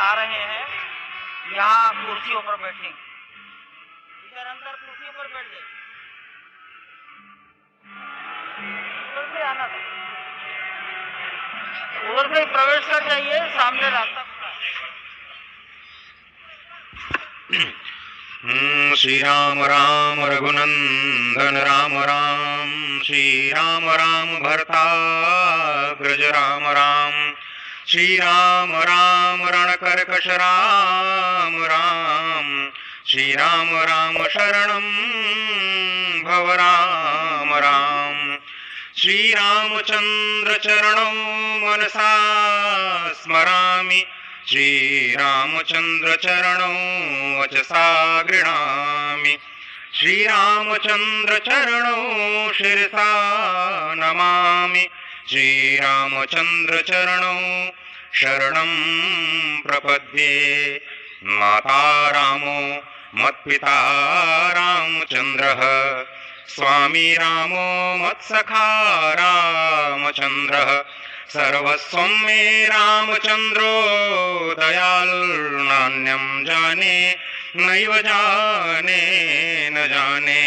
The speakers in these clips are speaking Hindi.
आ रहे हैं, यहाँ कुर्सियों पर बैठेंगे। इधर अंदर कुर्सियों पर बैठ जाइए। उधर से आना था, उधर से प्रवेश कर जाइए, सामने रास्ता खुला है। श्री राम राम रघुनंदन राम राम, श्री राम राम भरताग्रज राम राम, श्री राम राम रणकर्कश राम राम, श्री राम राम शरणं भव राम राम, श्री रामचंद्र चरणौ मनसा स्मरामि, श्री रामचंद्र चरणौ वचसा गृह्णामि, श्री रामचंद्र चरणौ शिरसा नमामि, श्री रामचंद्र चरणौ शरणं प्रपद्ये। माता रामो मत्पिता रामचंद्रः, स्वामी रामो मत्सखा रामचंद्रः, सर्वस्वं मे रामचंद्रो दयालुर्नान्यं जाने नैव जाने न जाने।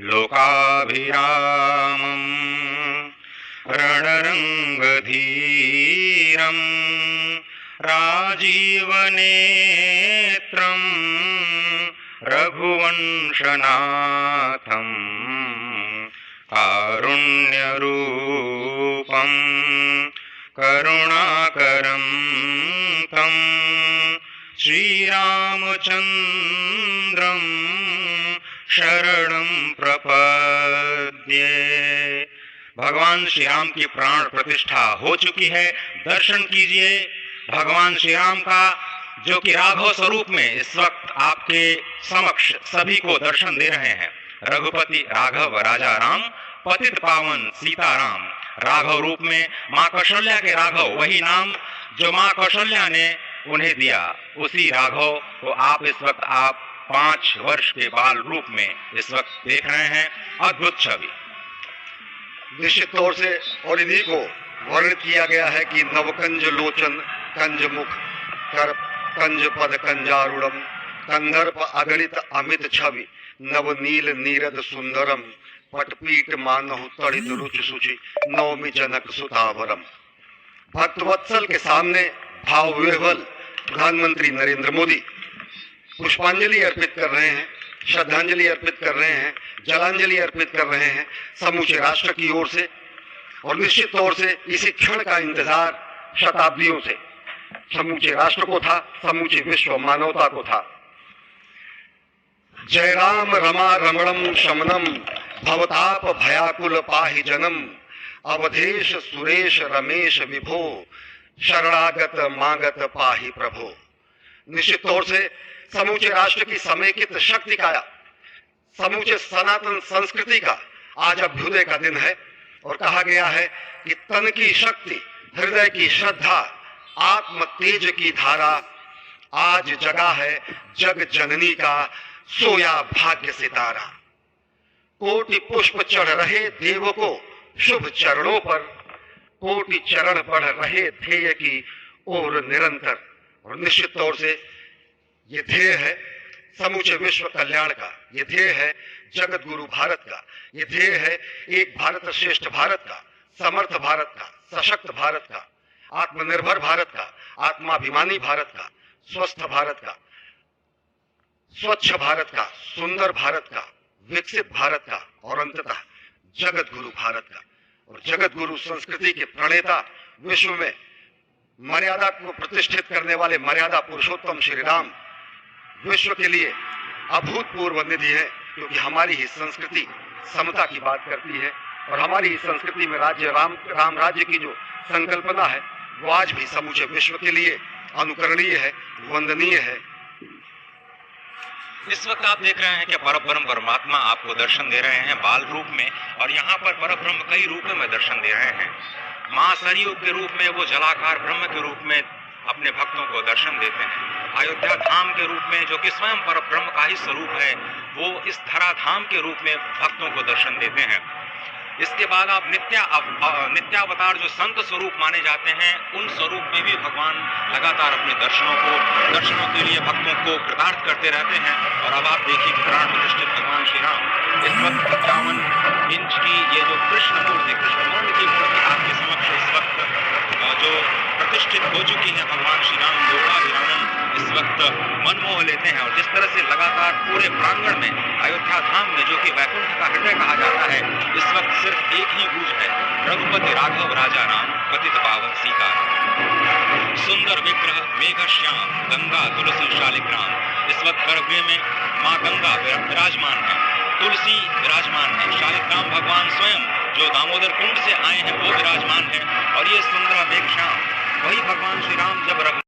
लोकाभिरामं रणरंगधीरं राजीवनेत्रं रघुवंशनाथं कारुण्यरूपं करुणाकरं तं श्रीरामचन्द्रं शरणं प्रपद्ये। भगवान श्री राम की प्राण प्रतिष्ठा हो चुकी है, दर्शन कीजिए भगवान श्री राम का, जो कि राघव स्वरूप में इस वक्त आपके समक्ष सभी को दर्शन दे रहे हैं। रघुपति राघव राजा राम, पतित पावन सीताराम। राघव रूप में माँ कौशल्या के राघव, वही नाम जो माँ कौशल्या ने उन्हें दिया, उसी राघव को आप इस वक्त 5 वर्ष के बाल रूप में इस वक्त देख रहे हैं। अद्भुत छवि। निश्चित तौर से और इन्हीं को वर्णित किया गया है कि नवकंज लोचन कंज मुख कर कंज पद कंजारूढ़म, कंदर्प अगणित अमित छवि, नवनील नीरद सुंदरम, पटपीट मानहु तड़ित रुचि सुचि, नवमी जनक सुतावरम। भक्तवत्सल के सामने भाव विह्वल प्रधानमंत्री नरेंद्र मोदी पुष्पांजलि अर्पित कर रहे हैं, श्रद्धांजलि अर्पित कर रहे हैं, जलांजलि अर्पित कर रहे हैं समूचे राष्ट्र की ओर से। और निश्चित तौर से इसी क्षण का इंतजार शताब्दियों से समूचे राष्ट्र को था, समूचे विश्व मानवता को था। जय राम रमा रमणम शमनम, भवताप भयाकुल पाहि जनम, अवधेश सुरेश रमेश विभो, शरणागत मागत पाहि प्रभो। निश्चित तौर से समूचे राष्ट्र की समेकित शक्ति का, समूचे सनातन संस्कृति का आज अभ्युदय का दिन है। और कहा गया है कि तन की शक्ति, हृदय की श्रद्धा, आत्म तेज की धारा आज जगा है जग जननी का सोया भाग्य सितारा। कोटि पुष्प चढ़ रहे देव को शुभ चरणों पर, कोटि चरण बढ़ रहे ध्येय की ओर निरंतर। और निश्चित तौर से ये ध्येय है समूचे विश्व कल्याण का, ये ध्येय है जगत गुरु भारत का, ये ध्येय है एक भारत श्रेष्ठ भारत का, समर्थ भारत का, सशक्त भारत का, आत्मनिर्भर भारत का, आत्माभिमानी भारत का, स्वस्थ भारत का, स्वच्छ भारत का, सुंदर भारत का, विकसित भारत का और अंततः जगत गुरु भारत का। और जगत गुरु संस्कृति के प्रणेता, विश्व में मर्यादा को प्रतिष्ठित करने वाले मर्यादा पुरुषोत्तम श्री राम विश्व के लिए अभूतपूर्व निधि है, क्योंकि हमारी ही संस्कृति समता की बात करती है और हमारी ही संस्कृति में राज्य राम राज्य की जो संकल्पना है वो आज भी समूचे विश्व के लिए अनुकरणीय है, वंदनीय है। इस वक्त आप देख रहे हैं कि परब्रह्म परमात्मा आपको दर्शन दे रहे हैं बाल रूप में, और यहाँ पर परब्रह्म कई रूपों में दर्शन दे रहे हैं। माँ सरयू के रूप में वो जलाकार ब्रह्म के रूप में अपने भक्तों को दर्शन देते हैं। अयोध्या धाम के रूप में, जो कि स्वयं परब्रह्म का ही स्वरूप है, वो इस धरा धाम के रूप में भक्तों को दर्शन देते हैं। इसके बाद आप नित्यावतार जो संत स्वरूप माने जाते हैं, उन स्वरूप में भी भगवान लगातार अपने दर्शनों के लिए भक्तों को कृतार्थ करते रहते हैं। और अब आप देखिए कि प्राण प्रतिष्ठित भगवान श्री राम इस वक्त 51 इंच की ये जो कृष्ण मूर्ति, कृष्ण वर्ण की मूर्ति आपके समक्ष इस वक्त जो प्रतिष्ठित हो चुकी है, भगवान श्री राम लोकाभिरामम इस वक्त मन मोह लेते हैं। और जिस तरह से लगातार पूरे प्रांगण में, अयोध्या धाम में, जो कि वैकुंठ का हृदय कहा जाता है, इस वक्त सिर्फ एक ही गूंज है, रघुपति राघव राजा राम, पतित पावन सीताराम। सुंदर विग्रह मेघ श्याम, गंगा तुलसी शालिग्राम। इस वक्त गर्भगृह में माँ गंगा विराजमान है, तुलसी विराजमान है, शालिग्राम भगवान स्वयं जो दामोदर कुंड से आए हैं वो विराजमान है। और ये सुंदर मेघ श्याम वही भगवान श्री राम जब